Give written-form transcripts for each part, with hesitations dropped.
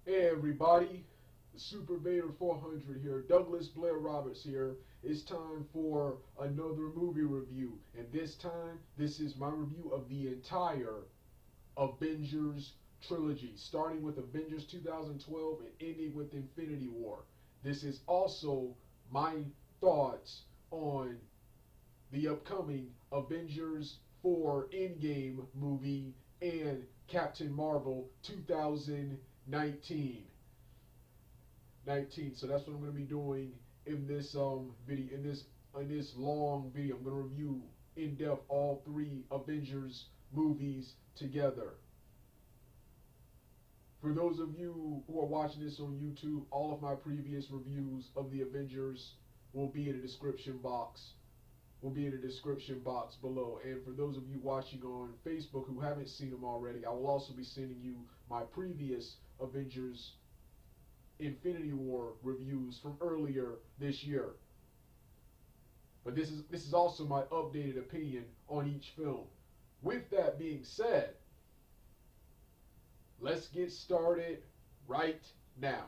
Hey everybody, the Super Vader 400 here, Douglas Blair Roberts here. It's time for another movie review, and this time, this is my review of the entire Avengers Trilogy, starting with Avengers 2012 and ending with Infinity War. This is also my thoughts on the upcoming Avengers 4 Endgame movie and Captain Marvel 2019. So that's what I'm going to be doing in this video. In this long video, I'm going to review in depth all three Avengers movies together. For those of you who are watching this on YouTube, all of my previous reviews of the Avengers will be in the description box. Below. And for those of you watching on Facebook who haven't seen them already, I will also be sending you my previous Avengers Infinity War reviews from earlier this year. But this is also my updated opinion on each film. With that being said, let's get started right now.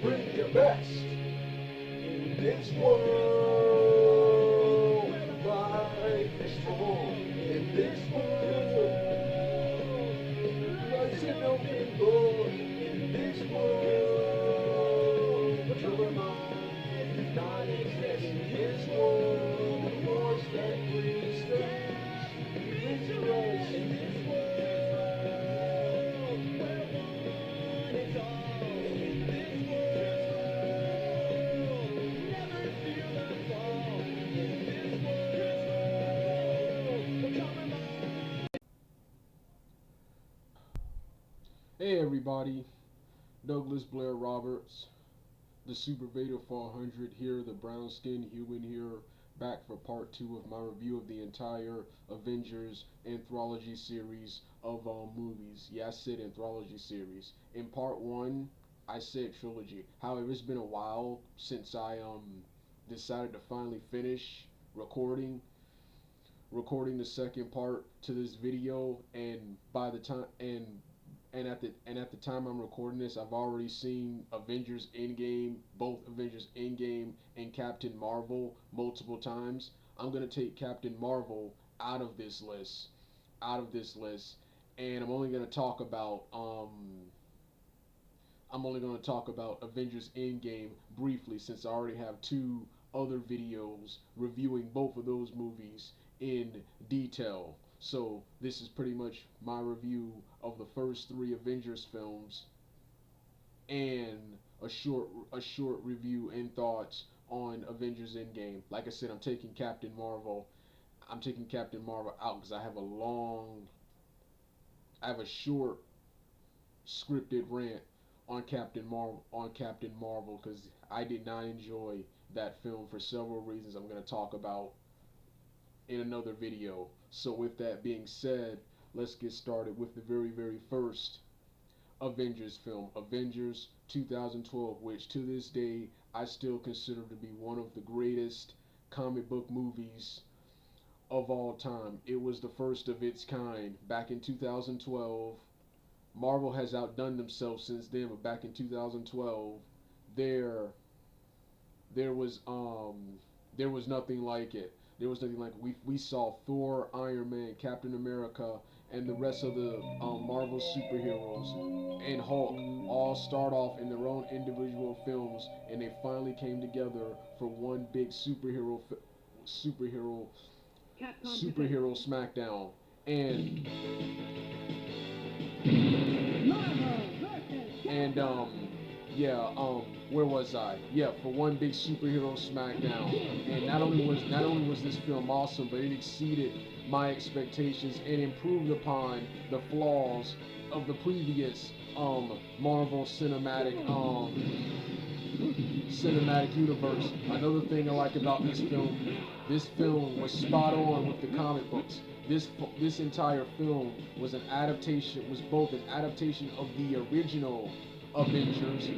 Bring your best in this world. Life is strong in this world. Life's an open book in this world. Your mind does not exist in this world. The force that brings things into us in this world. Where one is all in this world. Never feel the fall in this world. Come on. Hey everybody, Douglas Blair Roberts, the Super Vader 400 here, the brown skinned human here, back for part 2 of my review of the entire Avengers Anthology series of movies. Yeah, I said Anthology series. In part 1, I said Trilogy. However, it's been a while since I decided to finally finish recording the second part to this video, and by the time and at the time I'm recording this, I've already seen Avengers Endgame, both Avengers Endgame and Captain Marvel multiple times. I'm gonna take Captain Marvel out of this list, and I'm only gonna talk about Avengers Endgame briefly, since I already have 2 other videos reviewing both of those movies in detail. So this is pretty much my review of the first 3 Avengers films, and a short review and thoughts on Avengers Endgame. Like I said, I'm taking Captain Marvel out because I have a short scripted rant on Captain Marvel because I did not enjoy that film for several reasons I'm going to talk about in another video. So with that being said, let's get started with the very first Avengers film, Avengers 2012, which to this day I still consider to be one of the greatest comic book movies of all time. It was the first of its kind back in 2012. Marvel has outdone themselves since then, but back in 2012, there there was nothing like it. There was nothing like it. We saw Thor, Iron Man, Captain America, and the rest of the Marvel superheroes and Hulk all start off in their own individual films, and they finally came together for one big superhero smackdown. And where was I? Yeah, for one big superhero smackdown. And not only was this film awesome, but it exceeded my expectations and improved upon the flaws of the previous Marvel cinematic universe. Another thing I like about this film was spot on with the comic books. This entire film was both an adaptation of the original Avengers,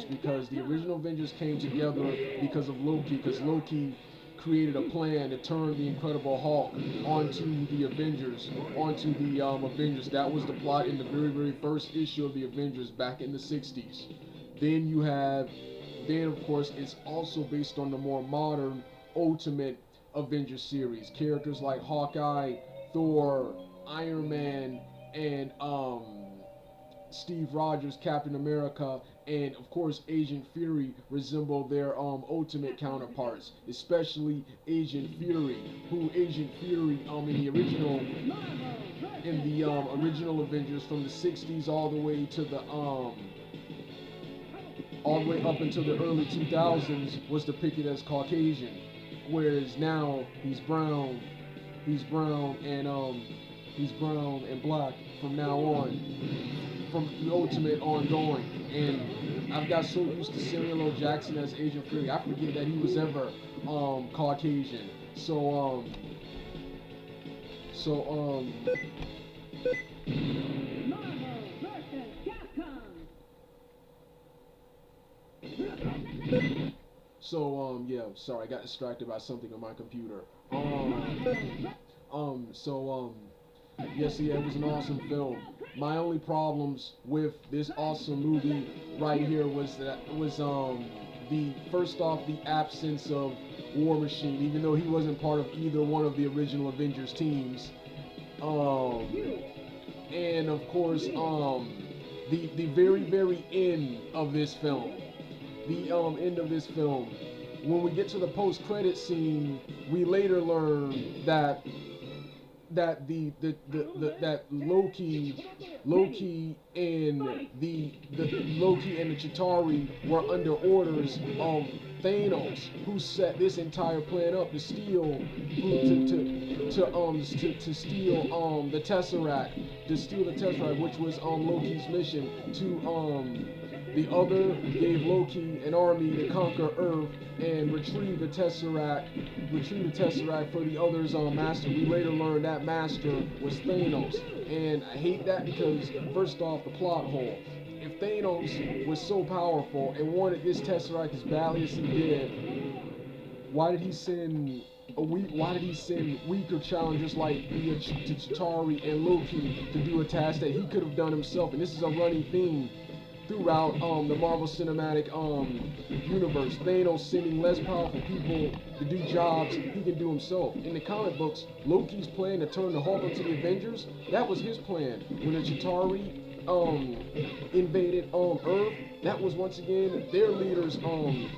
because the original Avengers came together because of Loki, because Loki created a plan to turn the Incredible Hulk onto the Avengers. That was the plot in the very first issue of the Avengers back in the 60s. Then of course it's also based on the more modern Ultimate Avengers series. Characters like Hawkeye, Thor, Iron Man, and Steve Rogers, Captain America, and of course Agent Fury resemble their Ultimate counterparts, especially Agent Fury in the original Avengers from the 60s all the way up until the early 2000s was depicted as Caucasian, whereas now he's brown and black from now on, from the Ultimate ongoing. And I've got so used to Samuel L. Jackson as Agent Fury, I forget that he was ever Caucasian. So yeah, sorry, I got distracted by something on my computer. Yes, yeah, it was an awesome film. My only problems with this awesome movie right here was the absence of War Machine, even though he wasn't part of either one of the original Avengers teams. And of course, the very end of this film. When we get to the post-credit scene, we later learn that Loki and the Chitauri were under orders of Thanos, who set this entire plan up to steal the Tesseract, which was Loki's mission to The other gave Loki an army to conquer Earth and retrieve the Tesseract. Retrieve the Tesseract for the other's master. We later learned that master was Thanos, and I hate that because first off, the plot hole. If Thanos was so powerful and wanted this Tesseract as badly as he did, why did he send weaker challengers like the Chitauri and Loki to do a task that he could have done himself? And this is a running theme throughout the Marvel Cinematic universe. Thanos sending less powerful people to do jobs he can do himself. In the comic books, Loki's plan to turn the Hulk into the Avengers, that was his plan. When the Chitauri invaded Earth, that was once again their leader's plan.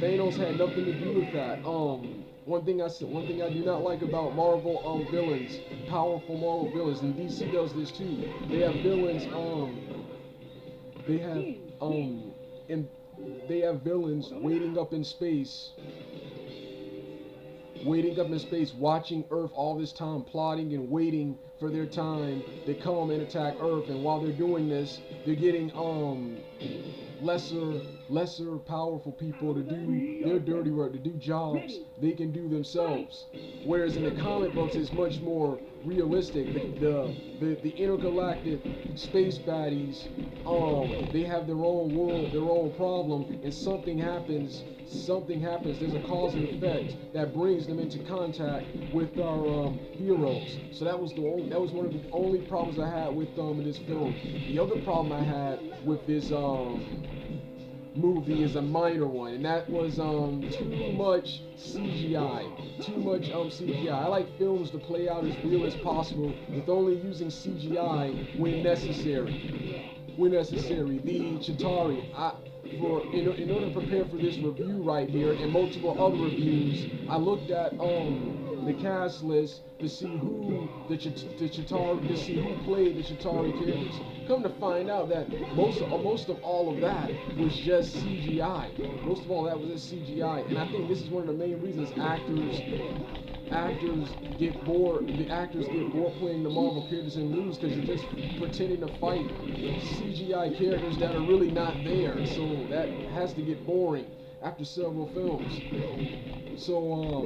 Thanos had nothing to do with that. One thing I do not like about Marvel villains, powerful Marvel villains, and DC does this too. They have villains. They have villains waiting up in space, watching Earth all this time, plotting and waiting for their time to come and attack Earth. And while they're doing this, they're getting lesser powerful people to do their dirty work, to do jobs they can do themselves. Whereas in the comic books, it's much more realistic. The intergalactic space baddies, they have their own world, their own problem, and something happens. There's a cause and effect that brings them into contact with our heroes. So that was one of the only problems I had with this film. The other problem I had with this movie is a minor one, and that was too much CGI. Too much CGI. I like films to play out as real as possible with only using CGI when necessary. The Chitauri, in order to prepare for this review right here and multiple other reviews, I looked at the cast list to see who to see who played the Chitauri characters. Come to find out that most of all of that was just CGI. Most of all that was just CGI, and I think this is one of the main reasons actors get bored. The actors get bored playing the Marvel characters and lose, because you're just pretending to fight CGI characters that are really not there. So that has to get boring after several films. So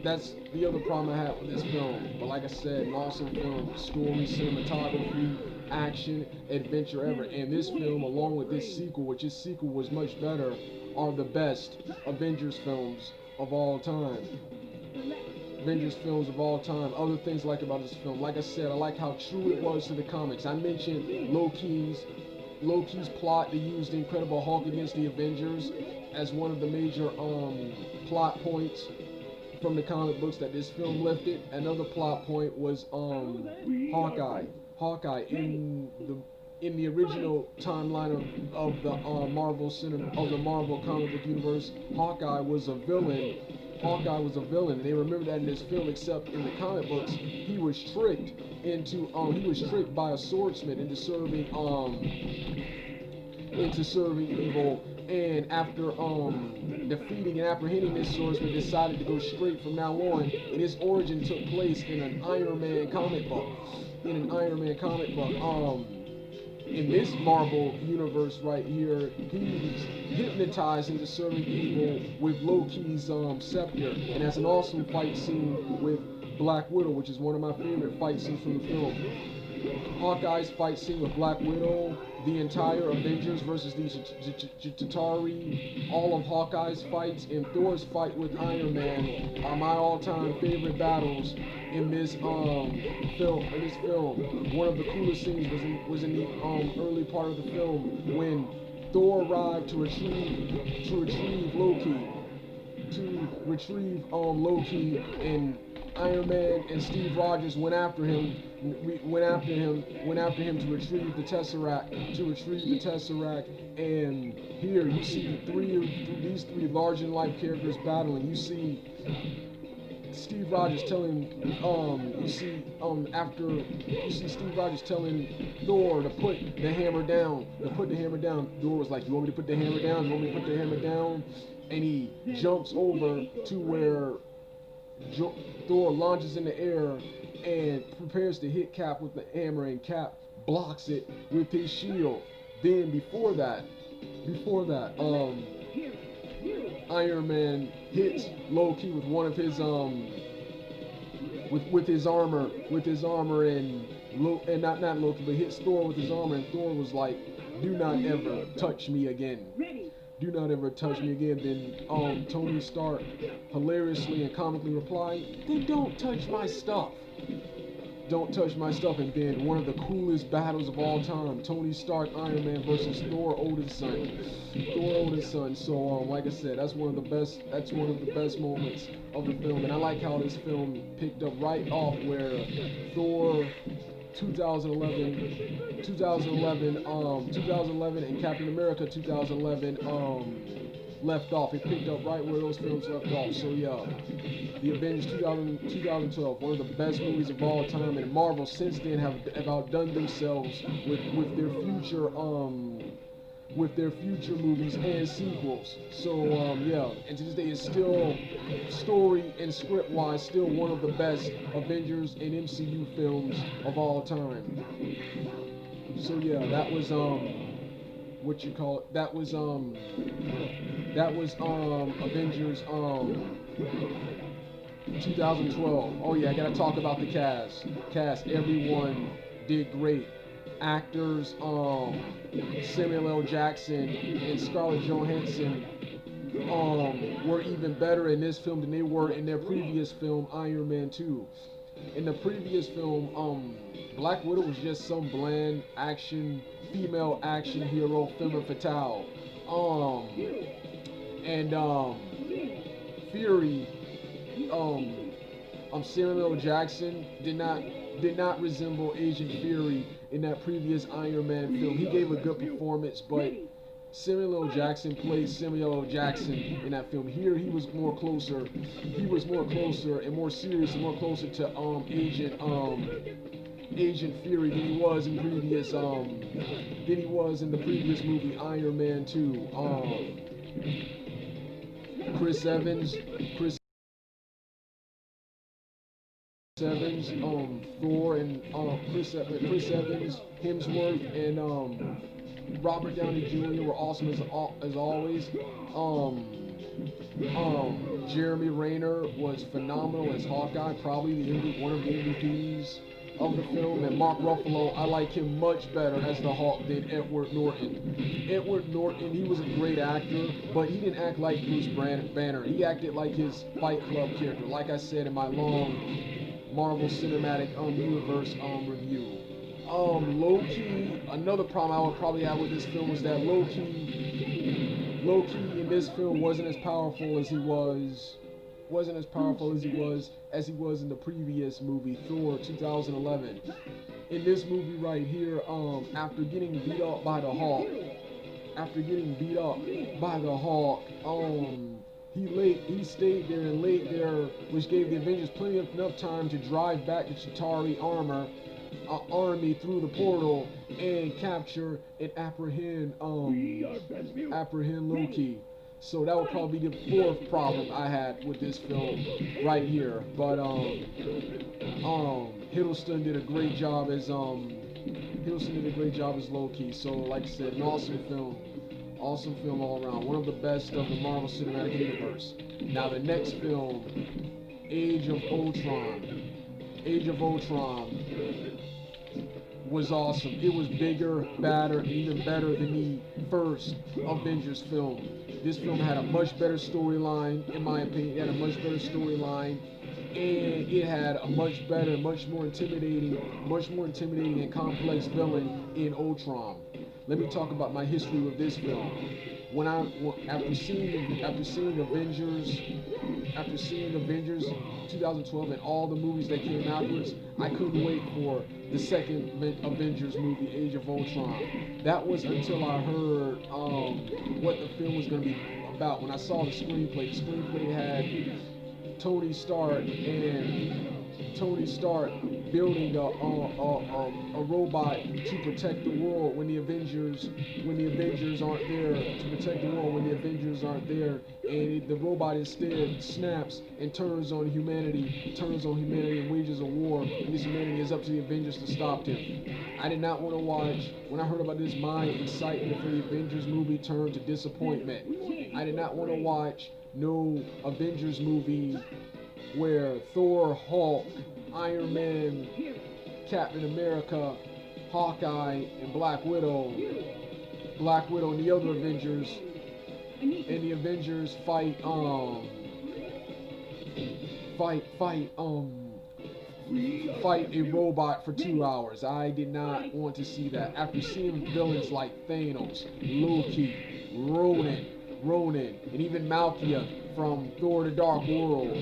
that's the other problem I had with this film. But like I said, an awesome film, story, cinematography, action, adventure ever. And this film, along with this sequel, which this sequel was much better, are the best Avengers films of all time. Avengers films of all time. Other things I like about this film, like I said, I like how true it was to the comics. I mentioned Loki's plot to use the Incredible Hulk against the Avengers as one of the major plot points from the comic books that this film lifted. Another plot point was Hawkeye. Hawkeye in the original timeline of the Marvel comic book universe, Hawkeye was a villain. And they remember that in this film, except in the comic books, he was tricked by a swordsman into serving evil. And after defeating and apprehending this swordsman, decided to go straight from now on. And his origin took place in an Iron Man comic book. In this Marvel universe right here, he's hypnotized into serving evil with Loki's scepter, and has an awesome fight scene with Black Widow, which is one of my favorite fight scenes from the film. Hawkeye's fight scene with Black Widow, the entire Avengers versus the Chitauri, all of Hawkeye's fights, and Thor's fight with Iron Man are my all-time favorite battles in this film. One of the coolest scenes was in the early part of the film when Thor arrived to retrieve Loki, and Iron Man and Steve Rogers went after him to retrieve the Tesseract. And here you see these three large-in-life characters battling. You see Steve Rogers telling Steve Rogers telling Thor to put the hammer down. Thor was like, "You want me to put the hammer down? And he jumps over to where Thor launches in the air and prepares to hit Cap with the hammer, and Cap blocks it with his shield. Then before that, Iron Man hits Loki with one of his with his armor, and not Loki, but hits Thor with his armor, and Thor was like, "Do not ever touch me again. Do not ever touch me again." Then Tony Stark hilariously and comically replied, "Then don't touch my stuff. Don't touch my stuff." And then one of the coolest battles of all time, Tony Stark, Iron Man versus Thor Odinson. So like I said, that's one of the best moments of the film. And I like how this film picked up right off where Thor 2011 and Captain America 2011 left off. It picked up right where those films left off. So yeah, the Avengers 2012, one of the best movies of all time, and Marvel since then have outdone themselves with their future movies and sequels. So yeah, and to this day it's still, story and script wise, still one of the best Avengers and MCU films of all time. So yeah, that was what you call it? That was Avengers 2012. Oh yeah, I gotta talk about the cast. Everyone did great. Actors, Samuel L. Jackson and Scarlett Johansson were even better in this film than they were in their previous film, Iron Man 2. In the previous film, Black Widow was just some bland female action hero, femme fatale. And Fury, Samuel L. Jackson did not resemble Agent Fury in that previous Iron Man film. He gave a good performance, but Samuel L. Jackson played Samuel L. Jackson in that film. Here he was more closer. He was more closer and more serious and more closer to Agent Fury than he was in the previous movie Iron Man 2. Chris Evans, Thor, and Chris Evans, Hemsworth, and Robert Downey Jr. were awesome as always. Jeremy Renner was phenomenal as Hawkeye, probably one of the MVPs of the film. And Mark Ruffalo, I like him much better as the Hulk than Edward Norton. Edward Norton, he was a great actor, but he didn't act like Bruce Banner. He acted like his Fight Club character, like I said in my long Marvel Cinematic Universe review. Loki, another problem I would probably have with this film was that Loki in this film wasn't as powerful as he was in the previous movie, Thor 2011. In this movie right here, after getting beat up by the Hulk, he stayed there and laid there, which gave the Avengers plenty of enough time to drive back the Chitauri army through the portal and capture and apprehend Loki. So that would probably be the fourth problem I had with this film right here. But Hiddleston did a great job as Loki. So like I said, an awesome film all around. One of the best of the Marvel Cinematic Universe. Now the next film, Age of Ultron. Was awesome. It was bigger, badder, and even better than the first Avengers film. This film had a much better storyline, in my opinion. It had a much better storyline, and it had a much better, much more intimidating and complex villain in Ultron. Let me talk about my history with this film. After seeing Avengers 2012 and all the movies that came afterwards, I couldn't wait for the second Avengers movie, Age of Ultron. That was until I heard what the film was going to be about. When I saw the screenplay had Tony Stark and Tony Stark building a robot to protect the world when the Avengers aren't there, to protect the world when the Avengers aren't there, and the robot instead snaps and turns on humanity and wages a war against humanity. It's up to the Avengers to stop him. I did not want to watch, when I heard about this, my excitement for the Avengers movie turned to disappointment. I did not want to watch no Avengers movie where Thor, Hulk, Iron Man, Captain America, Hawkeye, and Black Widow and the other Avengers, fight a robot for 2 hours. I did not want to see that. After seeing villains like Thanos, Loki, Ronan, and even Malkia from Thor: The Dark World,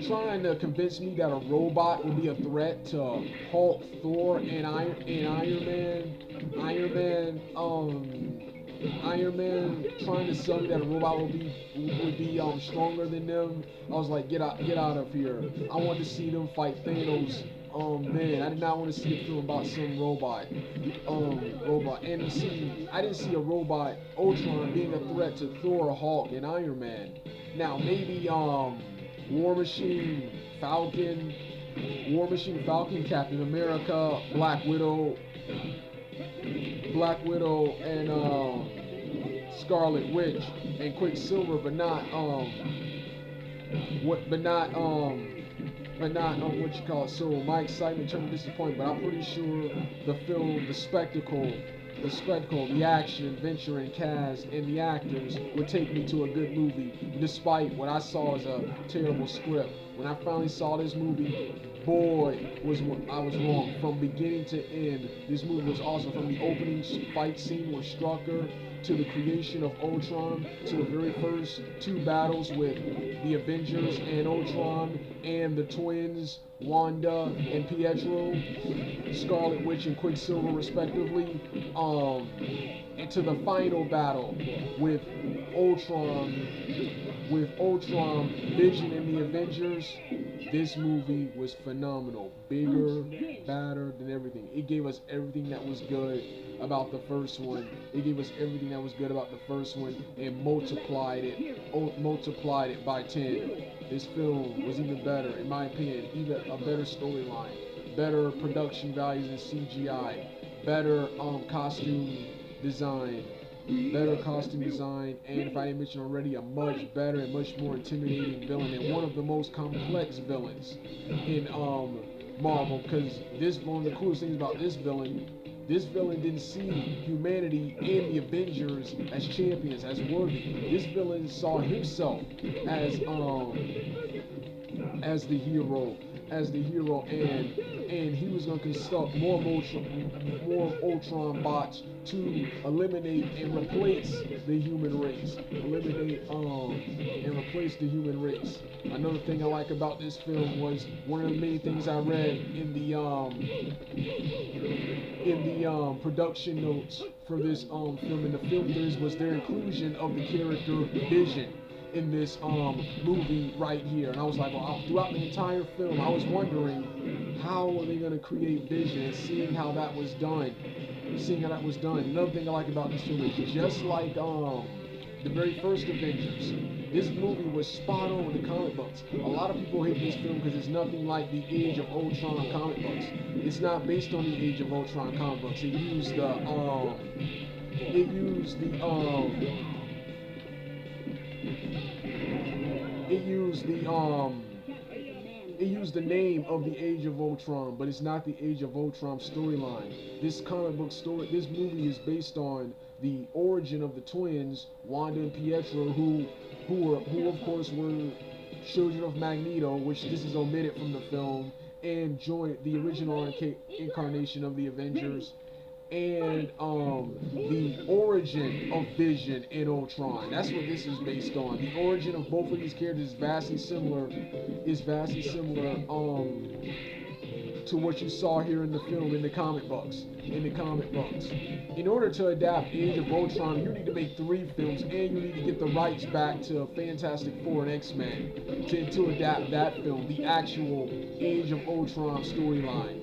trying to convince me that a robot would be a threat to Hulk, Thor, and Iron Man, trying to sell me that a robot would be stronger than them. I was like, get out of here. I wanted to see them fight Thanos. Man, I did not want to see a film about some robot. And I didn't see a robot, Ultron, being a threat to Thor, Hulk, and Iron Man. Now maybe War Machine, Falcon, Captain America, Black Widow, and Scarlet Witch and Quicksilver, but not what you call it. So my excitement turned to disappointment. But I'm pretty sure the film, the spectacle, the action, adventure, and cast, and the actors would take me to a good movie, despite what I saw as a terrible script. When I finally saw this movie, boy, I was wrong. From beginning to end, this movie was awesome. From the opening fight scene with Strucker, to the creation of Ultron, to the very first 2 battles with the Avengers and Ultron, and the twins, Wanda and Pietro, Scarlet Witch and Quicksilver respectively, and to the final battle with Ultron, Vision, and the Avengers. This movie was phenomenal. Bigger, badder than everything. It gave us everything that was good about the first one. And multiplied it by 10. This film was even better, in my opinion. Even a better storyline, better production values in CGI, better costume design, and if I didn't mention already, a much better and much more intimidating villain, and one of the most complex villains in Marvel. Because one of the coolest things about this villain didn't see humanity and the Avengers as champions, as worthy. This villain saw himself as the hero, and he was going to construct more Ultron bots to eliminate and replace the human race. Another thing I like about this film was one of the many things I read in the production notes for this film in the filters was their inclusion of the character Vision in this movie right here. And I was like, well, throughout the entire film, I was wondering how are they going to create Vision, and seeing how that was done. Another thing I like about this film is, just like the very first Avengers, this movie was spot on with the comic books. A lot of people hate this film because it's nothing like the Age of Ultron comic books. It's not based on the Age of Ultron comic books. It used the name of the Age of Ultron, but it's not the Age of Ultron storyline. This movie is based on the origin of the twins, Wanda and Pietro, who of course were children of Magneto, which this is omitted from the film, and joined the original incarnation of the Avengers, and the origin of Vision and Ultron. That's what this is based on. The origin of both of these characters is vastly similar to what you saw here in the film, in the comic books. In order to adapt Age of Ultron, you need to make 3 films, and you need to get the rights back to Fantastic Four and X-Men to adapt that film, the actual Age of Ultron storyline.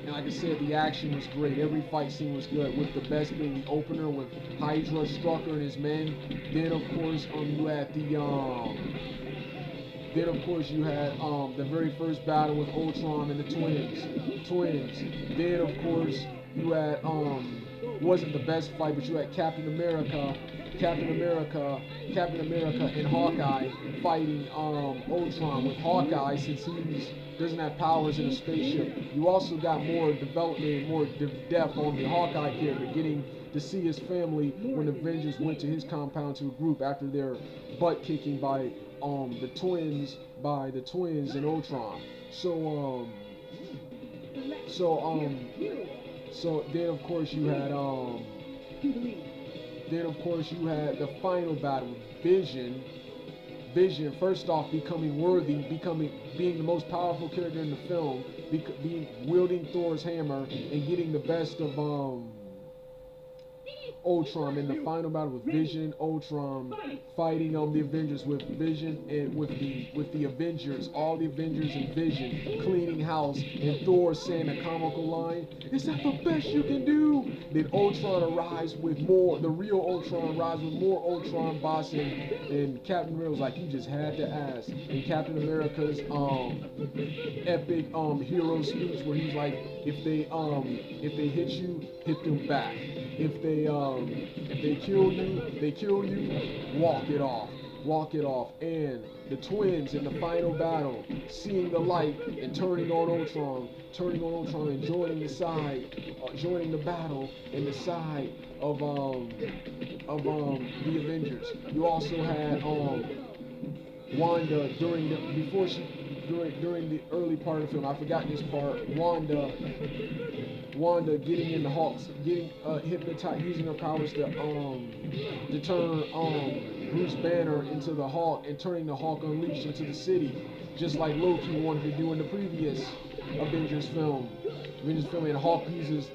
And like I said, the action was great. Every fight scene was good, with the best being the opener with Hydra, Strucker, and his men. Then of course, you had the very first battle with Ultron and the twins. Then of course you had wasn't the best fight, but you had Captain America and Hawkeye fighting Ultron, with Hawkeye, since he doesn't have powers in a spaceship. You also got more development and more depth on the Hawkeye character, getting to see his family when the Avengers went to his compound to regroup after their butt kicking by the twins and Ultron. So then of course you had the final battle with Vision, first off becoming being the most powerful character in the film, wielding Thor's hammer and getting the best of Ultron in the final battle with Vision, Ultron fighting the Avengers, with Vision and with the Avengers, all the Avengers and Vision cleaning house, and Thor saying a comical line, "Is that the best you can do?" Then Ultron arrives with more, the real Ultron arrives with more Ultron boss, and Captain America was like, "You just had to ask." And Captain America's epic hero speech where he's like, if they hit you, hit them back. If they kill you, walk it off. And the twins in the final battle, seeing the light and turning on Ultron and joining the battle in the side of the Avengers. You also had Wanda during the early part of the film. I forgot this part. Wanda getting in the Hulk's, getting hypnotized, using her powers to turn Bruce Banner into the Hulk, and turning the Hulk Unleashed into the city, just like Loki wanted to do in the previous Avengers film. And Hulk uses,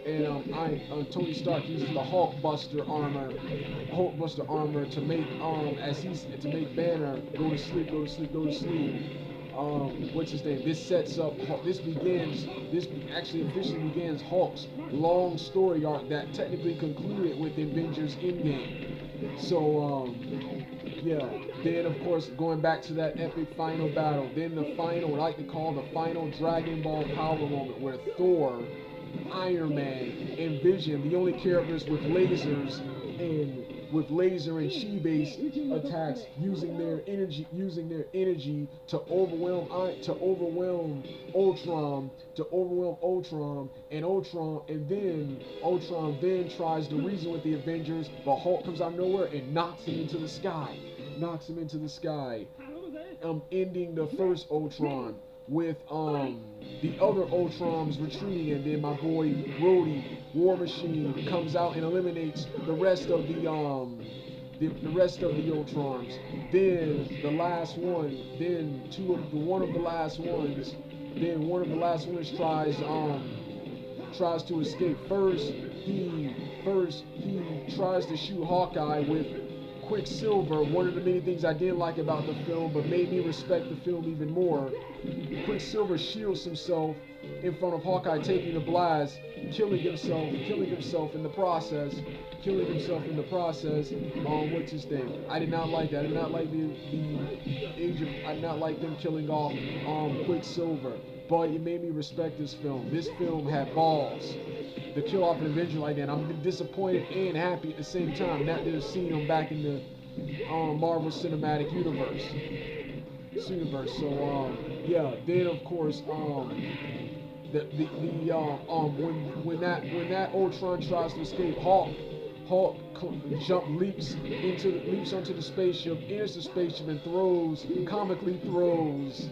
Tony Stark uses the Hulk Buster armor to make to make Banner go to sleep. What's his name? This actually officially begins Hulk's long story arc that technically concluded with Avengers Endgame. So, then of course, going back to that epic final battle, then the final, what I like to call the final Dragon Ball power moment, where Thor, Iron Man, and Vision, the only characters with lasers and chi-based attacks, using their energy to overwhelm Ultron, and Ultron then tries to reason with the Avengers, but Hulk comes out of nowhere and knocks him into the sky, ending the first Ultron, with the other Ultrons retreating, and then my boy Rhodey, War Machine, comes out and eliminates the rest of the Ultrons. Then the last one, one of the last ones tries to escape. First he tries to shoot Hawkeye with Quicksilver, one of the many things I didn't like about the film, but made me respect the film even more. Quicksilver shields himself in front of Hawkeye taking the blast, killing himself in the process. What's his name? I did not like that. I did not like I did not like them killing off Quicksilver. But it made me respect this film. This film had balls to kill off an Avenger like that. I'm disappointed and happy at the same time not to have seen him back in the Marvel Cinematic Universe. So then of course when that Ultron tries to escape, Hulk leaps onto the spaceship, enters the spaceship, and comically throws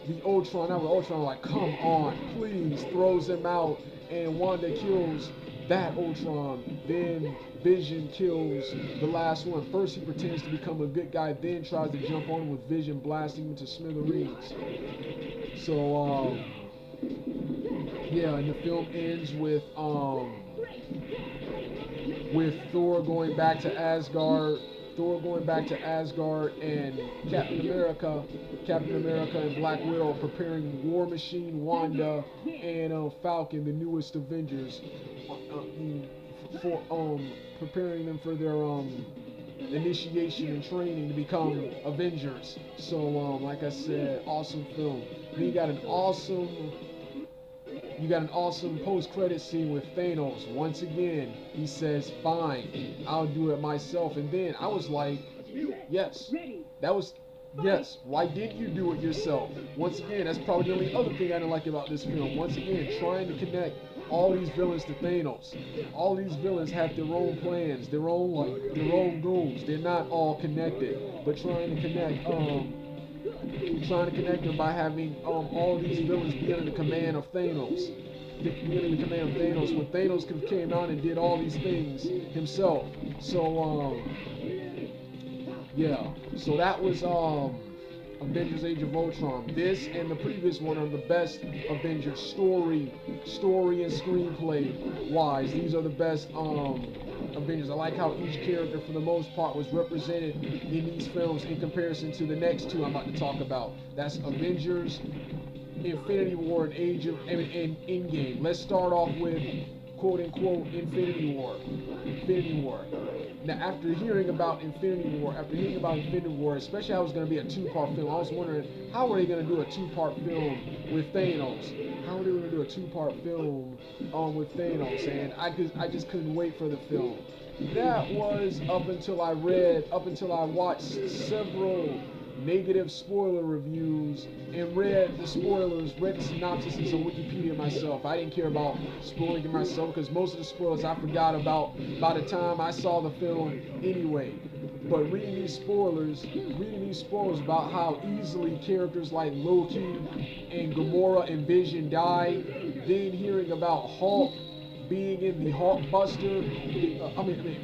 the Ultron out. Ultron like, come on, please, throws him out, and Wanda kills that Ultron. Then Vision kills the last one. First he pretends to become a good guy, then tries to jump on him with Vision blasting him into smithereens. So yeah, and the film ends with Thor going back to Asgard. Thor going back to Asgard, and Captain America and Black Widow preparing War Machine, Wanda, and Falcon, the newest Avengers, for preparing them for their initiation and training to become Avengers. So like I said, awesome film. Then you got an awesome post-credit scene with Thanos. Once again, he says, "Fine, I'll do it myself." And then I was like, "Yes, yes. Why didn't you do it yourself?" Once again, that's probably the only other thing I didn't like about this film. Once again, trying to connect all these villains to Thanos. All these villains have their own plans, their own goals. They're not all connected, but trying to connect them by having all these villains be under the command of Thanos. When Thanos could have came out and did all these things himself. So yeah. So that was Avengers Age of Ultron. This and the previous one are the best Avengers story and screenplay wise. These are the best Avengers. I like how each character for the most part was represented in these films in comparison to the next two I'm about to talk about. That's Avengers Infinity War and Endgame. Let's start off with quote unquote Infinity War. Now, after hearing about Infinity War, especially how it was going to be a two-part film, I was wondering how are they going to do a two-part film with Thanos? How are they going to do a two-part film with Thanos? And I just couldn't wait for the film. That was up until I watched several negative spoiler reviews and read the synopsis on Wikipedia myself. I didn't care about spoiling it myself because most of the spoilers I forgot about by the time I saw the film anyway. But reading these spoilers about how easily characters like Loki and Gamora and Vision die, then hearing about Hulk being in the Hulkbuster,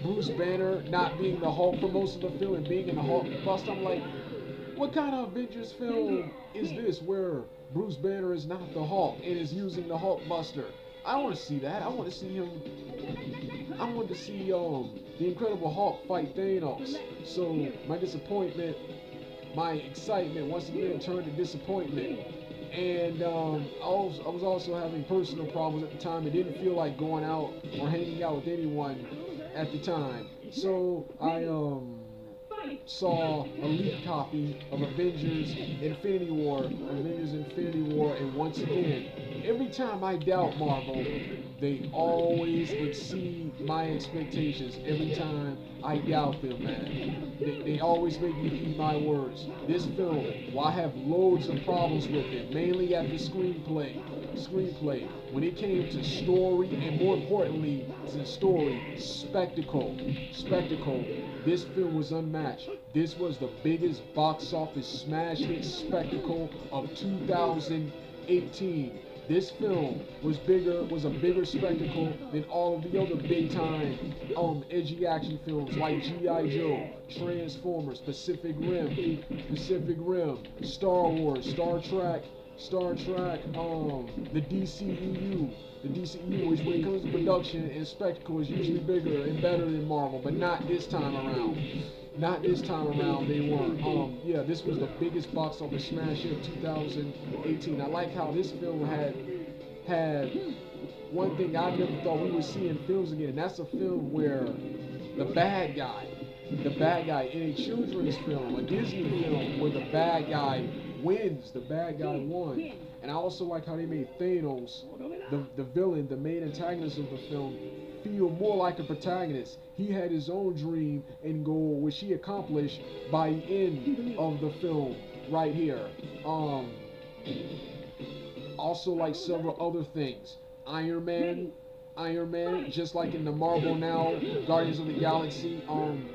Bruce Banner not being the Hulk for most of the film and being in the Hulkbuster, I'm like, what kind of Avengers film is this where Bruce Banner is not the Hulk and is using the Hulkbuster? I don't want to see that. I want to see the Incredible Hulk fight Thanos. So my excitement once again turned to disappointment. And I was also having personal problems at the time. It didn't feel like going out or hanging out with anyone at the time. So I saw a leaked copy of Avengers Infinity War, and once again, every time I doubt Marvel, they always exceed my expectations. Every time I doubt them, man, they always make me eat my words. This film, while I have loads of problems with it, mainly at the screenplay, when it came to story, and more importantly to story, spectacle, this film was unmatched. This was the biggest box office smash hit spectacle of 2018. This film was a bigger spectacle than all of the other big time edgy action films like G.I. Joe, Transformers, Pacific Rim, Star Wars, Star Trek, the DCEU. The DCEU, which when it comes to production and spectacle is usually bigger and better than Marvel, but not this time around. They weren't. Yeah, this was the biggest box office smash hit of 2018. I like how this film had one thing I never thought we would see in films again, and that's a film where the bad guy in a children's film, a Disney film, where the bad guy wins, the bad guy won. And I also like how they made Thanos, the villain, the main antagonist of the film, feel more like a protagonist. He had his own dream and goal, which he accomplished by the end of the film right here. Also like several other things. Iron Man, just like in the Marvel now, Guardians of the Galaxy Volume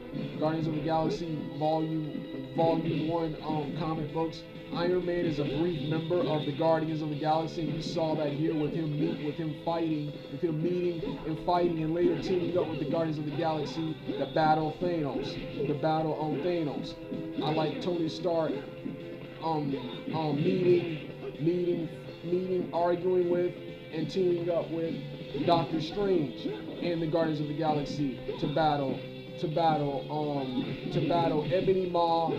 1 comic books. Iron Man is a brief member of the Guardians of the Galaxy. You saw that here with him fighting, with him meeting and fighting, and later teaming up with the Guardians of the Galaxy to battle Thanos. The battle on Thanos. I like Tony Stark meeting, arguing with, and teaming up with Doctor Strange and the Guardians of the Galaxy to battle Ebony Maw,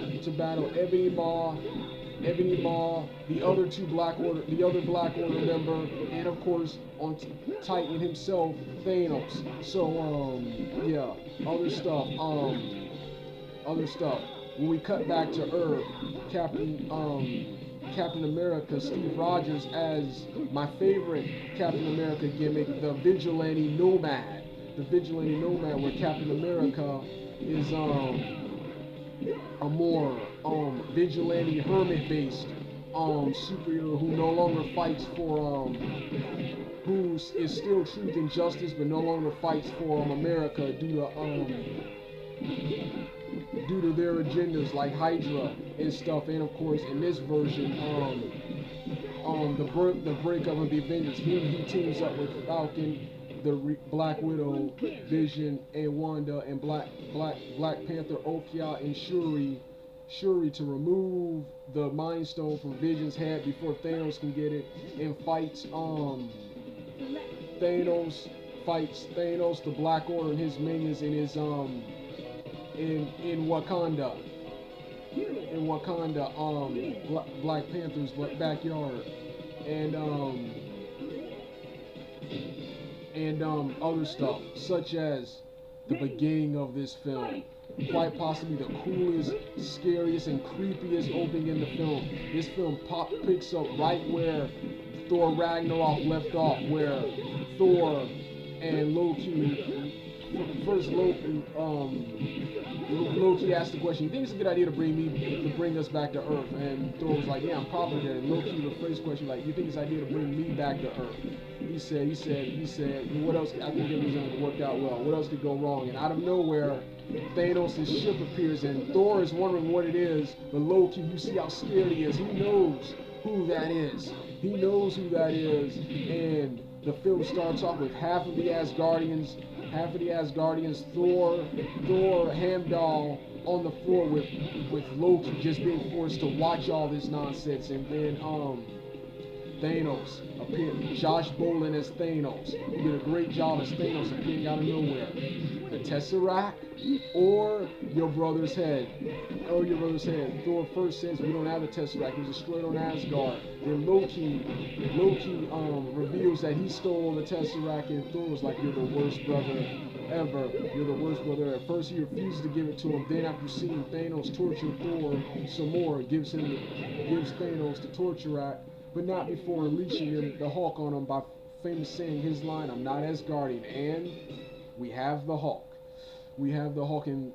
the other Black Order member, and of course on Titan himself, Thanos. So yeah, other stuff. When we cut back to Earth, Captain America, Steve Rogers as my favorite Captain America gimmick, the Vigilante Nomad. Where Captain America is a more vigilante hermit-based superhero who no longer fights for who is still truth and justice, but no longer fights for America due to their agendas like Hydra and stuff. And of course, in this version, the breakup of the Avengers, he teams up with Falcon, the Black Widow, Vision, and Wanda, and Black Panther, Okia, and Shuri to remove the Mind Stone from Vision's head before Thanos can get it, and fights Thanos, the Black Order, and his minions in his in Wakanda, Black Panther's backyard, and other stuff, such as the beginning of this film. Quite possibly the coolest, scariest, and creepiest opening in the film. This film picks up right where Thor Ragnarok left off, where Thor and Loki, first Loki asked the question, "You think it's a good idea to bring us back to Earth?" And Thor was like, "Yeah, I'm probably dead." And Loki rephrased the question like, "You think it's an idea to bring me back to Earth?" He said, "What else? I think it was going to work out well. What else could go wrong?" And out of nowhere, Thanos' ship appears, and Thor is wondering what it is. But Loki, you see how scared he is. He knows who that is. And the film starts off with half of the Asgardians, Thor, Heimdall on the floor with Loki just being forced to watch all this nonsense, and then Thanos appeared. Josh Brolin as Thanos. He did a great job as Thanos appearing out of nowhere. The Tesseract or your brother's head. Thor first says we don't have the Tesseract. He was destroyed on Asgard. Then Loki reveals that he stole the Tesseract, and Thor was like, "You're the worst brother ever. At first he refuses to give it to him. Then after seeing Thanos torture Thor some more, gives Thanos the Torturact, but not before unleashing the Hulk on him by famous saying his line, "I'm not Asgardian." And we have the Hulk. And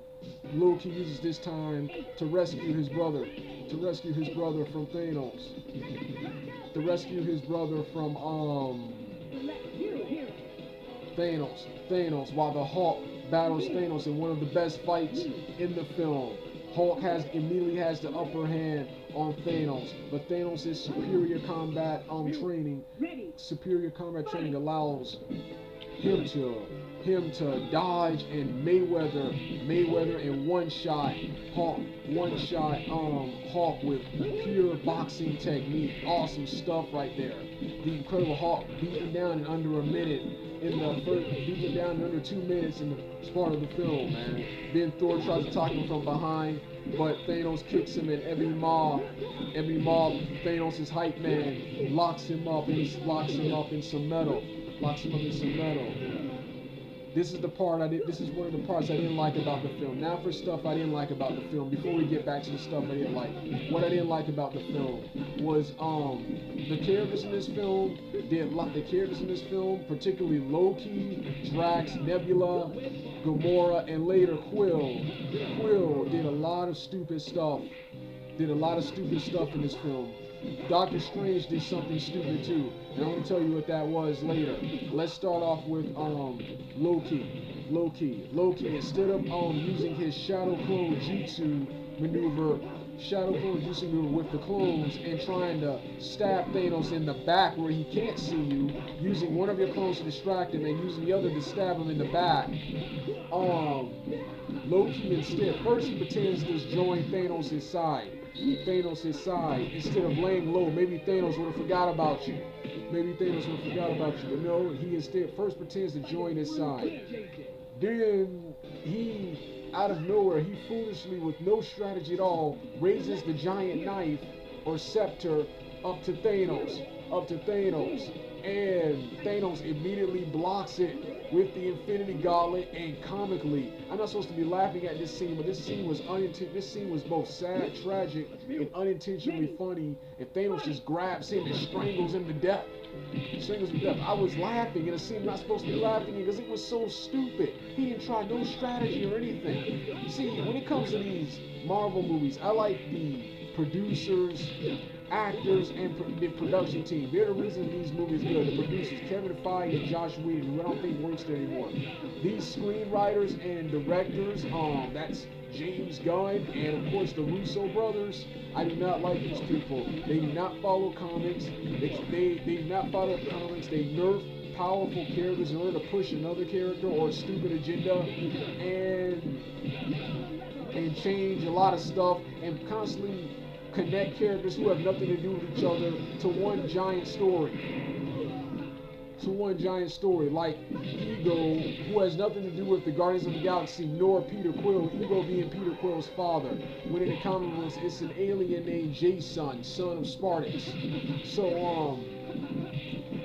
Loki uses this time to rescue his brother from Thanos. Thanos, while the Hulk battles Thanos in one of the best fights in the film. Hulk immediately has the upper hand on Thanos, but Thanos' superior combat training allows him to dodge and Mayweather in one shot Hulk with pure boxing technique. Awesome stuff right there. The Incredible Hulk beaten down in under a minute beaten down in under 2 minutes in the part of the film, man. Then Thor tries to talk him from behind, but Thanos kicks him, and every mob, Thanos' hype man, locks him up in some metal. This is one of the parts I didn't like about the film. Now for stuff I didn't like about the film, before we get back to the stuff I didn't like. What I didn't like about the film was the characters in this film, particularly Loki, Drax, Nebula, Gamora, and later Quill. Quill did a lot of stupid stuff in this film. Doctor Strange did something stupid too, and I'm gonna tell you what that was later. Let's start off with Loki. Loki, instead of using his Shadow Clone Jutsu maneuver shadow clones juicing you with the clones and trying to stab Thanos in the back where he can't see you, using one of your clones to distract him and using the other to stab him in the back. Loki instead, first he pretends to join Thanos' side. Instead of laying low. Maybe Thanos would have forgot about you. But no, he instead first pretends to join his side. Then he, out of nowhere, he foolishly, with no strategy at all, raises the giant knife or scepter up to Thanos. And Thanos immediately blocks it with the Infinity Gauntlet. And comically, I'm not supposed to be laughing at this scene, but this scene was both sad, tragic, and unintentionally funny. And Thanos just grabs him and strangles him to death. I was laughing in a scene I'm not supposed to be laughing in because it was so stupid. He didn't try no strategy or anything. See, when it comes to these Marvel movies, I like the producers, actors, and the production team. They're the reason these movies are good. The producers, Kevin Feige and Josh Whedon, who I don't think works there anymore. These screenwriters and directors, that's James Gunn and of course the Russo brothers. I do not like these people. They do not follow comics. They do not follow comics. They nerf powerful characters in order to push another character or a stupid agenda, and change a lot of stuff and constantly connect characters who have nothing to do with each other to one giant story. Like Ego, who has nothing to do with the Guardians of the Galaxy nor Peter Quill, Ego being Peter Quill's father, when in the comic books it's an alien named Jason, son of Spartacus. So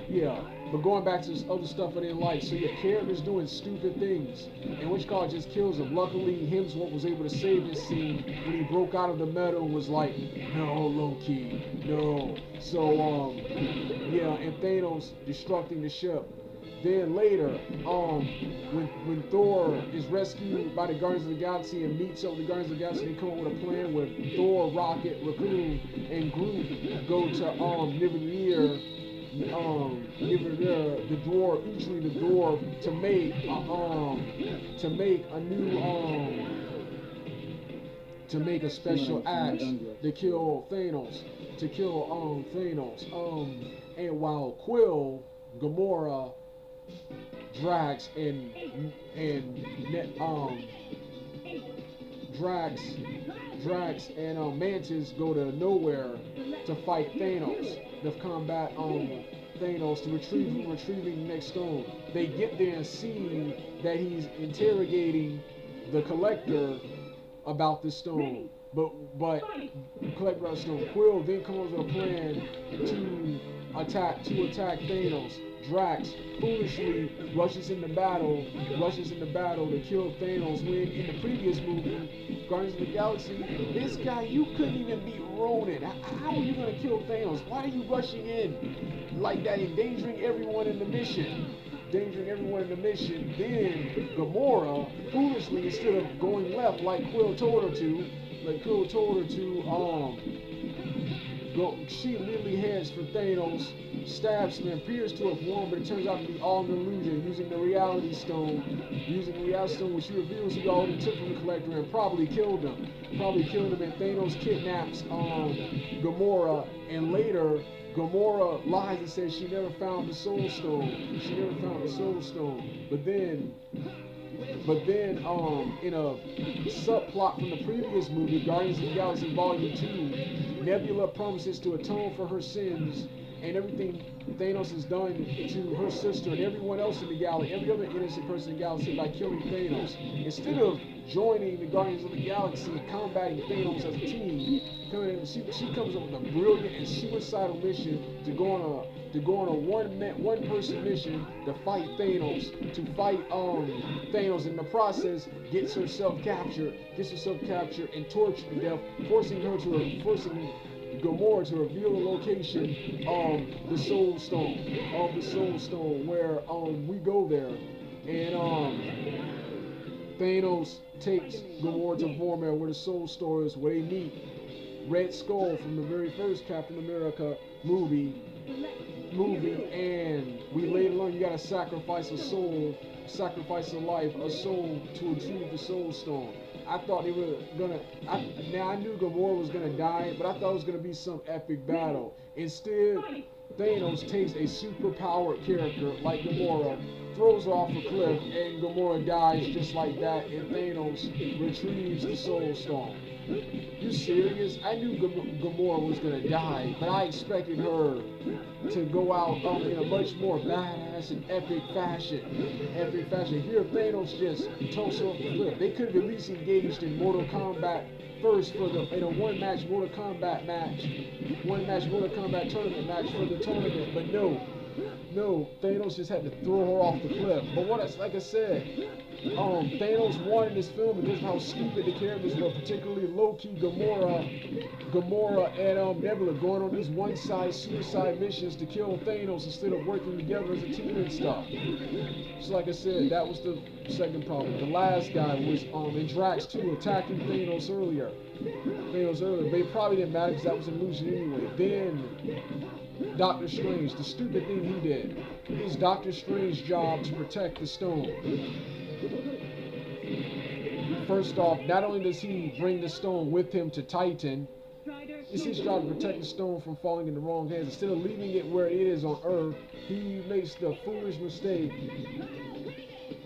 yeah. But going back to this other stuff I didn't like, so yeah, characters doing stupid things, and which God just kills him. Luckily, Hemsworth was able to save this scene when he broke out of the metal and was like, no, Loki, no. So, yeah, and Thanos destructing the ship. Then later, when Thor is rescued by the Guardians of the Galaxy and meets up with the Guardians of the Galaxy, they come up with a plan where Thor, Rocket, Raccoon, and Groot go to Nivenir, the dwarf to make a special axe to kill Thanos. And while Quill, Gamora, Drax, and Mantis go to nowhere to fight Thanos, to combat Thanos, to retrieving the next stone. They get there and see that he's interrogating the Collector about the stone. But Collector about the stone. Quill then comes up with a plan to attack Thanos. Drax foolishly rushes into battle to kill Thanos, when in the previous movie, Guardians of the Galaxy, this guy, you couldn't even beat Ronan. How are you going to kill Thanos? Why are you rushing in like that, endangering everyone in the mission? Then Gamora, foolishly, instead of going left like Quill told her to, she literally heads for Thanos, stabs him, appears to have won, but it turns out to be all an illusion, using the Reality Stone, which she reveals he already took from the Collector and probably killed him. And Thanos kidnaps Gamora, and later Gamora lies and says she never found the Soul Stone. But then, in a subplot from the previous movie, Guardians of the Galaxy Volume 2, Nebula promises to atone for her sins and everything Thanos has done to her sister and everyone else in the galaxy, every other innocent person in the galaxy, by killing Thanos. Instead of joining the Guardians of the Galaxy and combating Thanos as a team, she comes up with a brilliant and suicidal mission to go on a one-person mission to fight Thanos. In the process, gets herself captured and tortured to death, forcing Gamora to reveal the location of the Soul Stone, where we go there, and Thanos takes Gamora to Vormir, where the Soul Stone is, where they meet Red Skull from the very first Captain America movie, and we later learn you gotta sacrifice a life, a soul, to retrieve the Soul Stone. I thought they were gonna. Now I knew Gamora was gonna die, but I thought it was gonna be some epic battle. Instead, Thanos takes a superpowered character like Gamora, throws her off a cliff, and Gamora dies just like that, and Thanos retrieves the Soul Stone. You serious? I knew Gamora was gonna die, but I expected her to go out in a much more badass and epic fashion. Epic fashion. Here, Thanos just tossed her off the cliff. They could have at least engaged in Mortal Kombat first for the in a one-match Mortal Kombat match, one-match Mortal Kombat tournament match for the tournament. But no, Thanos just had to throw her off the cliff. But like I said, Thanos won in this film because of how stupid the characters were, particularly low-key Gamora and Nebula going on these one-side suicide missions to kill Thanos instead of working together as a team and stuff. So like I said, that was the second problem. The last guy was in Drax 2 attacking Thanos earlier. But it probably didn't matter because that was an illusion anyway. Then Doctor Strange, the stupid thing he did. It was Doctor Strange's job to protect the stone. First off, not only does he bring the stone with him to Titan, it's his job to protect the stone from falling in the wrong hands. Instead of leaving it where it is on Earth, he makes the foolish mistake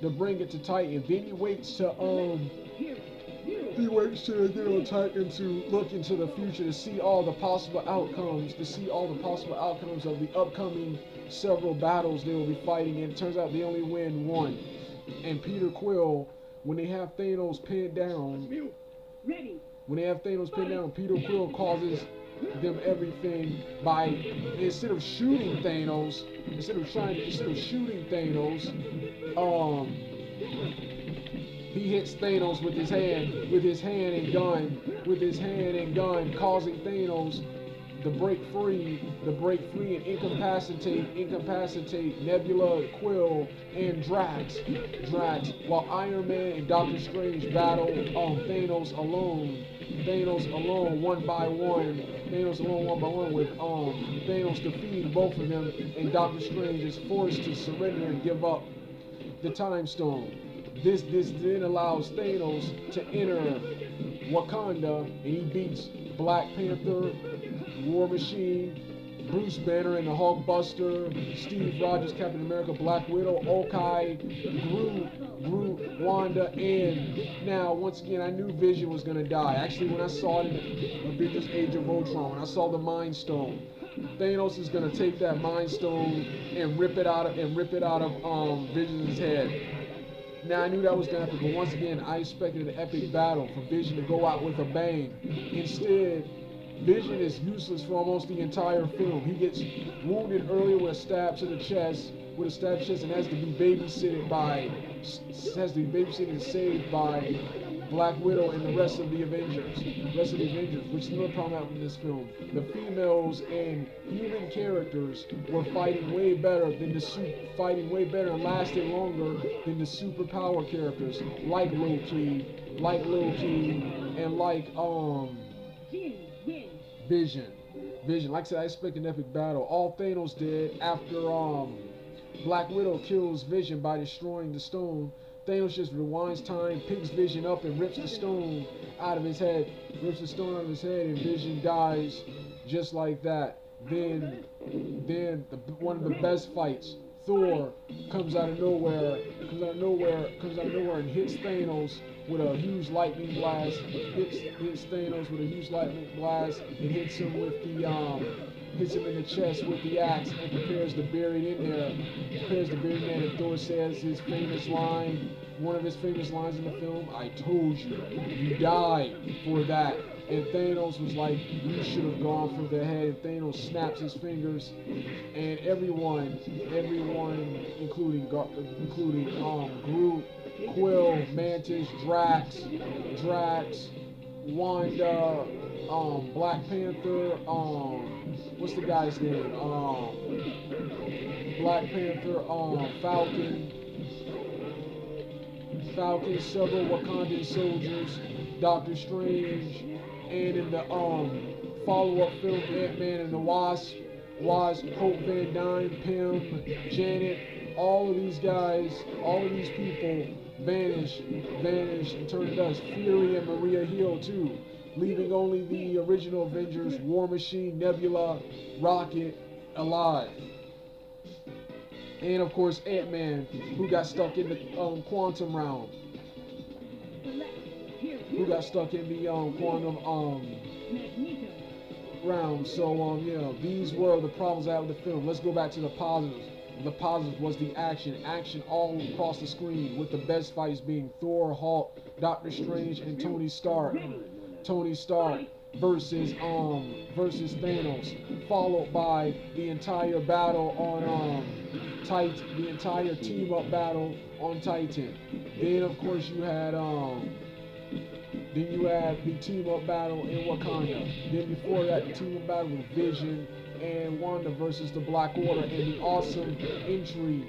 to bring it to Titan. Then he waits to get on Titan to look into the future to see all the possible outcomes, of the upcoming several battles they will be fighting. And it turns out they only win one. And Peter Quill, when they have Thanos pinned down, Peter Quill causes them everything by, instead of shooting Thanos, he hits Thanos with his hand and gun, causing Thanos to break free and incapacitate Nebula, Quill, and Drax, while Iron Man and Doctor Strange battle Thanos alone one by one, with Thanos defeating both of them, and Doctor Strange is forced to surrender and give up the Time Stone. This then allows Thanos to enter Wakanda, and he beats Black Panther, War Machine, Bruce Banner and the Hulkbuster, Steve Rogers, Captain America, Black Widow, Hawkeye, Groot, Wanda, and now once again I knew Vision was gonna die. Actually, when I saw it in Avengers Age of Ultron, when I saw the Mind Stone, Thanos is gonna take that Mind Stone and rip it out of Vision's head. Now I knew that was gonna happen, but once again I expected an epic battle for Vision to go out with a bang. Instead, Vision is useless for almost the entire film. He gets wounded earlier with a stab to the chest, and has to be babysitted and saved by Black Widow and the rest of the Avengers, which is another problem with this film. The females and human characters were fighting way better and lasted longer than the superpower characters like Loki, and like Vision. Like I said, I expect an epic battle. All Thanos did after Black Widow kills Vision by destroying the stone, Thanos just rewinds time, picks Vision up, and rips the stone out of his head. And Vision dies just like that. Then one of the best fights, Thor comes out of nowhere and hits Thanos with a huge lightning blast. Hits Thanos with a huge lightning blast and hits him in the chest with the axe and prepares to bury it in there. And Thor says his famous line, one of his famous lines in the film, "I told you, you died for that." And Thanos was like, "You should have gone for the head." And Thanos snaps his fingers, and everyone, including Groot, Quill, Mantis, Drax, Wanda, Black Panther, what's the guy's name? Black Panther, Falcon, several Wakandan soldiers, Doctor Strange, and in the follow-up film, Ant-Man and the Wasp, Hope Van Dyne, Pym, Janet, all of these people vanish, and turn to dust. Fury and Maria Hill too, leaving only the original Avengers, War Machine, Nebula, Rocket, alive. And of course Ant-Man, who got stuck in the quantum realm. Who got stuck in the quantum realm. So yeah, these were the problems I had with the film. Let's go back to the positives. The positives was the action all across the screen, with the best fights being Thor, Hulk, Doctor Strange, and Tony Stark. Tony Stark versus Thanos, followed by the entire battle on Titan, the entire team up battle on Titan. Then of course you had the team up battle in Wakanda. Then before that, the team up battle with Vision and Wanda versus the Black Order, and the awesome entry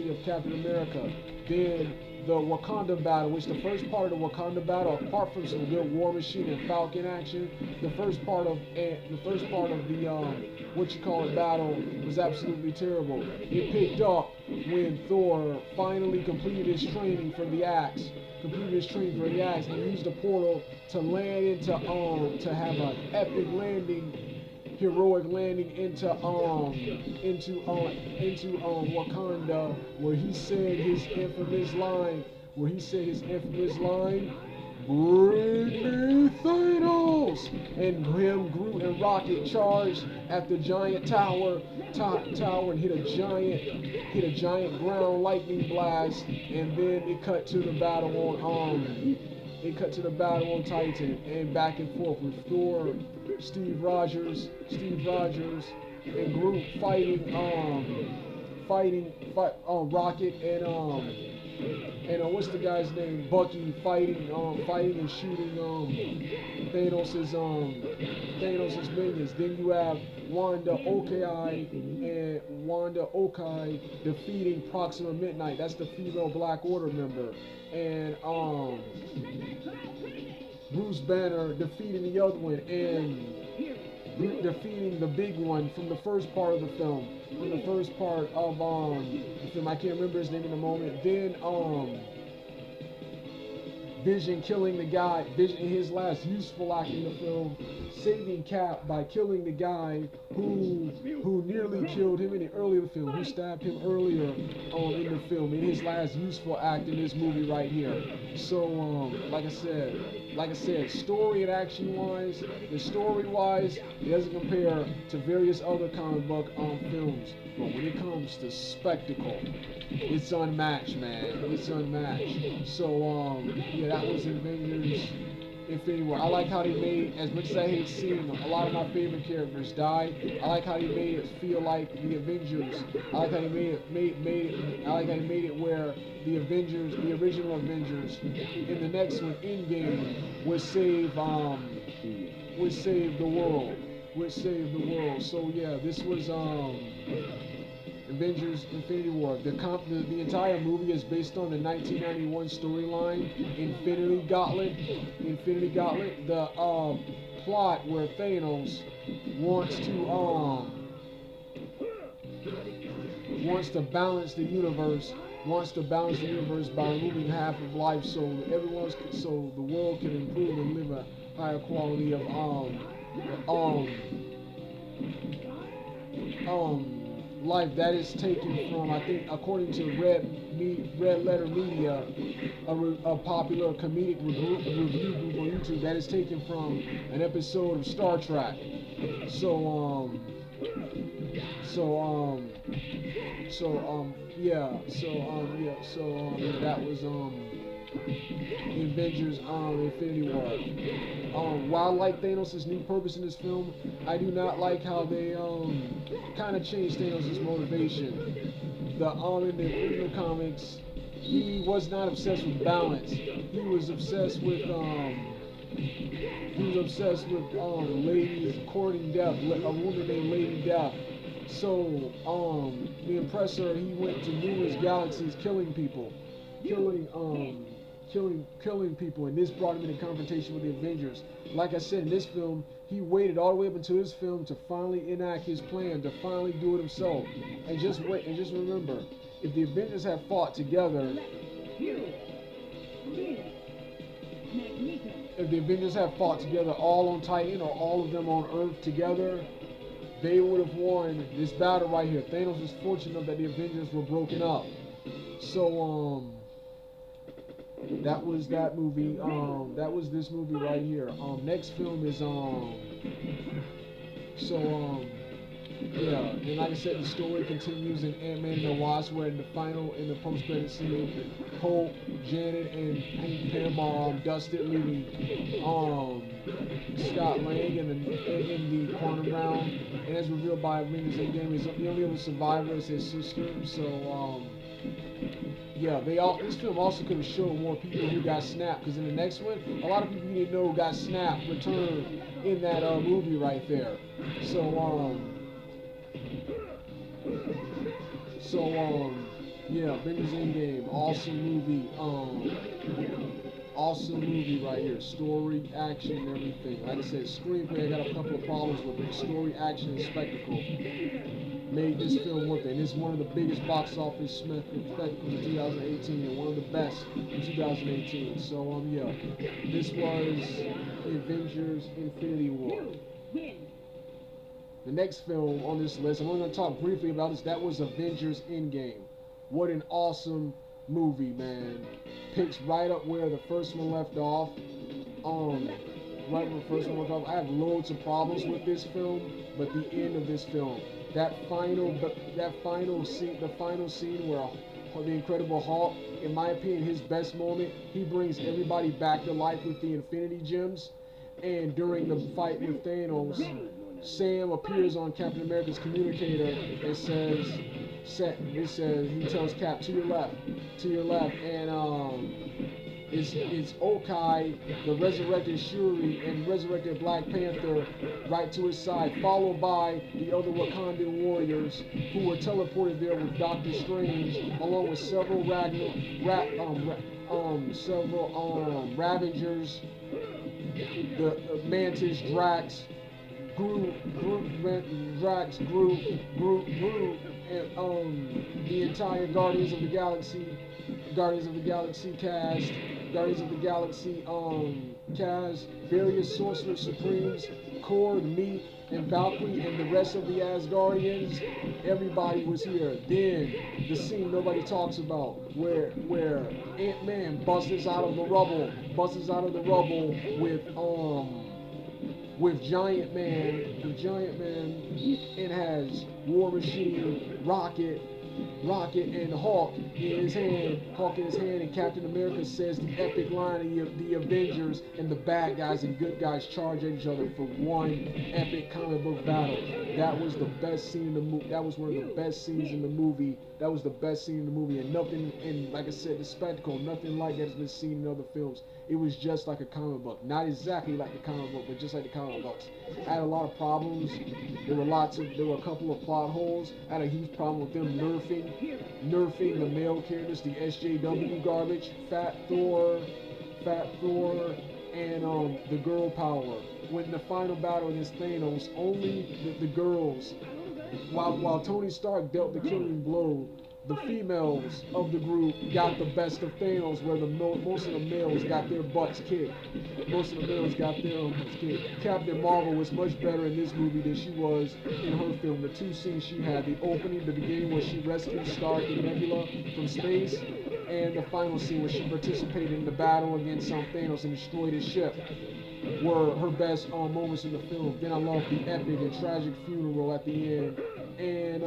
of Captain America. Then the Wakanda battle, which the first part of the Wakanda battle, apart from some good War Machine and Falcon action, the first part of the battle was absolutely terrible. It picked up when Thor finally completed his training for the axe. And used the portal to land to have an epic landing, heroic landing into Wakanda, where he said his infamous line, "Bring me Thanos!" And him, Groot, and Rocket charged at the giant tower and hit a giant ground lightning blast, and then it cut to the battle on Titan, and back and forth with Thor, Steve Rogers, and Groot fighting Rocket and what's the guy's name? Bucky fighting and shooting Thanos's minions. Then you have Wanda Okai defeating Proxima Midnight. That's the female Black Order member. And Bruce Banner defeating the other one, and defeating the big one from the first part of the film. The film, I can't remember his name in a moment. Then Vision killing the guy, Vision in his last useful act in the film, saving Cap by killing the guy who nearly killed him in the earlier film, who stabbed him earlier in the film, in his last useful act in this movie right here. So like I said, story and action wise, it doesn't compare to various other comic book films, but when it comes to spectacle, it's unmatched, man. It's unmatched. So yeah, that was Avengers Infinity War. I like how they made, as much as I hate seeing a lot of my favorite characters die, I like how they made it feel like the Avengers. I like how they made it where the Avengers, the original Avengers, in the next one, Endgame, would save the world. So yeah, this was Avengers Infinity War. The entire movie is based on the 1991 storyline Infinity Gauntlet. The plot where Thanos wants to balance the universe by removing half of life, so the world can improve and live a higher quality of life. That is taken from, I think, according to Red Letter Media, a popular comedic review group on YouTube, that is taken from an episode of Star Trek. That was Avengers Infinity War. While I like Thanos' new purpose in this film, I do not like how they kind of changed Thanos' motivation. In the original comics, he was not obsessed with balance. He was obsessed with ladies courting death, a woman named Lady Death. So the Impressor, he went to numerous galaxies killing people, and this brought him into confrontation with the Avengers. Like I said, in this film, he waited all the way up until this film to finally enact his plan, to finally do it himself. And just remember, if the Avengers had fought together, If the Avengers had fought together all on Titan or all of them on Earth together, they would have won this battle right here. Thanos was fortunate that the Avengers were broken up. So, that was that movie. That was this movie right here. Next film is, yeah, and like I said, the story continues in Ant-Man and the Wasp, where in the post-credit scene, Hope, Janet, and Hank Pym are dusted, leaving Scott Lang in the quantum realm. And as revealed by Avengers Endgame, the only other survivor is his sister. So, yeah, this film also could have showed more people who got snapped, because in the next one, a lot of people you didn't know who got snapped returned in that movie right there. Yeah, Avengers Endgame, awesome movie right here. Story, action, and everything. Like I said, screenplay, I got a couple of problems with it. Story, action, and spectacle made this film worth it. And it's one of the biggest box office spectacles in 2018, and one of the best in 2018. So, yeah, this was Avengers Infinity War. The next film on this list, I'm only going to talk briefly about this, that was Avengers Endgame. What an awesome movie, man. Picks right up where the first one left off. I have loads of problems with this film, but the end of this film, the final scene where the Incredible Hulk, in my opinion, his best moment, he brings everybody back to life with the Infinity Gems, and during the fight with Thanos, Sam appears on Captain America's communicator and he tells Cap, to your left, and it's Okai, the resurrected Shuri, and resurrected Black Panther right to his side, followed by the other Wakandan warriors who were teleported there with Doctor Strange, along with several Ravengers, the Mantis, Drax, Groot, and the entire Guardians of the Galaxy cast, various Sorcerer Supremes, Korg, Meat, and Valkyrie, and the rest of the Asgardians. Everybody was here. Then the scene nobody talks about, where Ant-Man busts out of the rubble with Giant Man, and has War Machine, Rocket, and Hulk in his hand, and Captain America says the epic line of the Avengers, and the bad guys and good guys charge at each other for one epic comic book battle. That was the best scene in the movie. That was one of the best scenes in the movie. And nothing, and like I said, the spectacle, nothing like that has been seen in other films. It was just like a comic book. Not exactly like the comic book, but just like the comic books. I had a lot of problems. There were a couple of plot holes. I had a huge problem with them nerfing the male characters, the SJW garbage, Fat Thor, and the girl power. When the final battle against Thanos, only the girls, while Tony Stark dealt the killing blow, the females of the group got the best of Thanos, where most of the males got their butts kicked. Captain Marvel was much better in this movie than she was in her film. The two scenes she had, the beginning where she rescued Stark and Nebula from space, and the final scene where she participated in the battle against Thanos and destroyed his ship, were her best moments in the film. Then I love the epic and tragic funeral at the end, and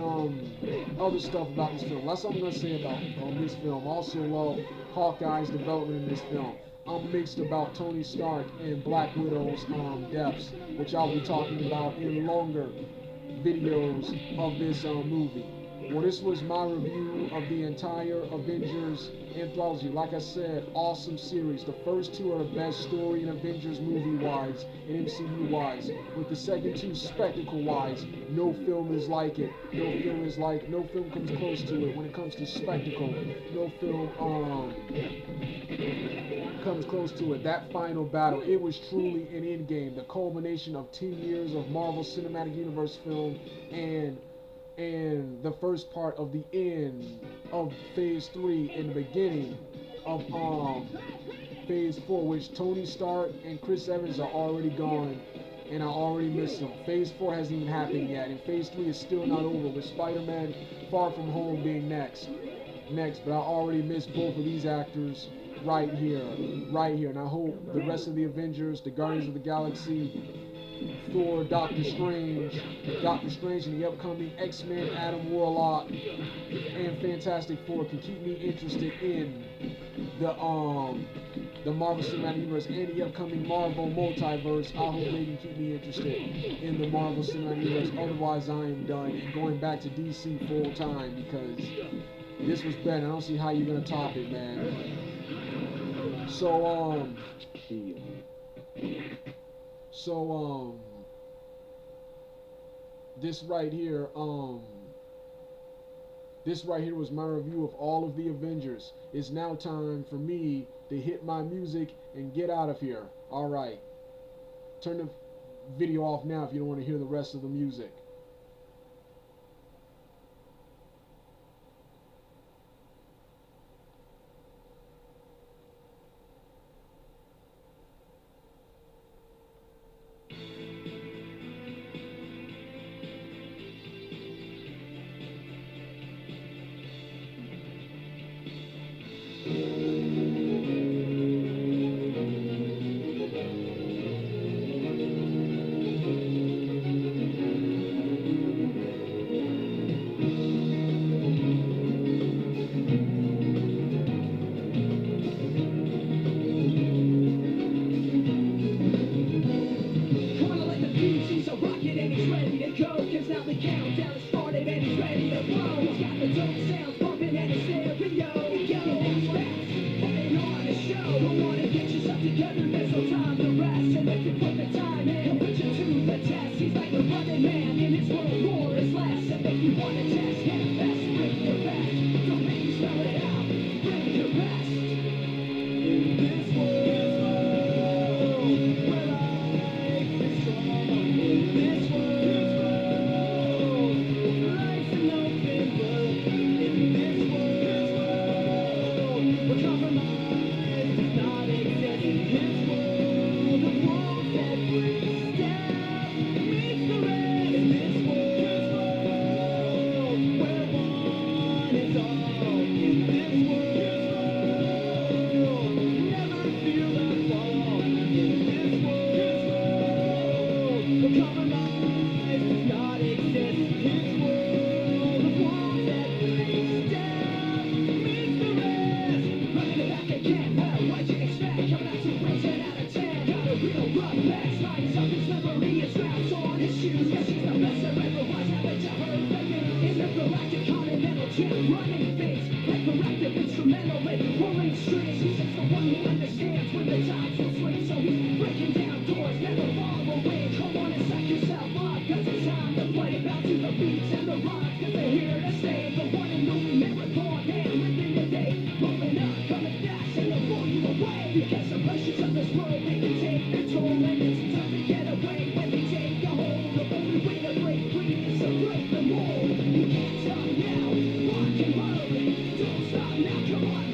other stuff about this film. That's all I'm going to say about this film. Also love Hawkeye's development in this film. I'm mixed about Tony Stark and Black Widow's deaths, which I'll be talking about in longer videos of this movie. Well, this was my review of the entire Avengers anthology. Like I said, awesome series. The first two are the best story in Avengers movie-wise and MCU-wise. With the second two, spectacle-wise, no film is like it. No film comes close to it when it comes to spectacle. No film comes close to it. That final battle, it was truly an endgame. The culmination of 10 years of Marvel Cinematic Universe film and the first part of the end of phase 3 in the beginning of Phase 4, which Tony Stark and Chris Evans are already gone, and I already miss them. Phase 4 hasn't even happened yet, and Phase 3 is still not over, with Spider-Man Far From Home being next. But I already miss both of these actors right here. And I hope the rest of the Avengers, the Guardians of the Galaxy, Thor, Doctor Strange and the upcoming X-Men, Adam Warlock, and Fantastic Four can keep me interested in the Marvel Cinematic Universe and the upcoming Marvel Multiverse. I hope they can keep me interested in the Marvel Cinematic Universe. Otherwise, I am done and going back to DC full time, because this was better. I don't see how you're gonna top it, man. So this right here was my review of all of the Avengers. It's now time for me to hit my music and get out of here. Alright. Turn the video off now if you don't want to hear the rest of the music.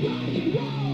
Rock and roll.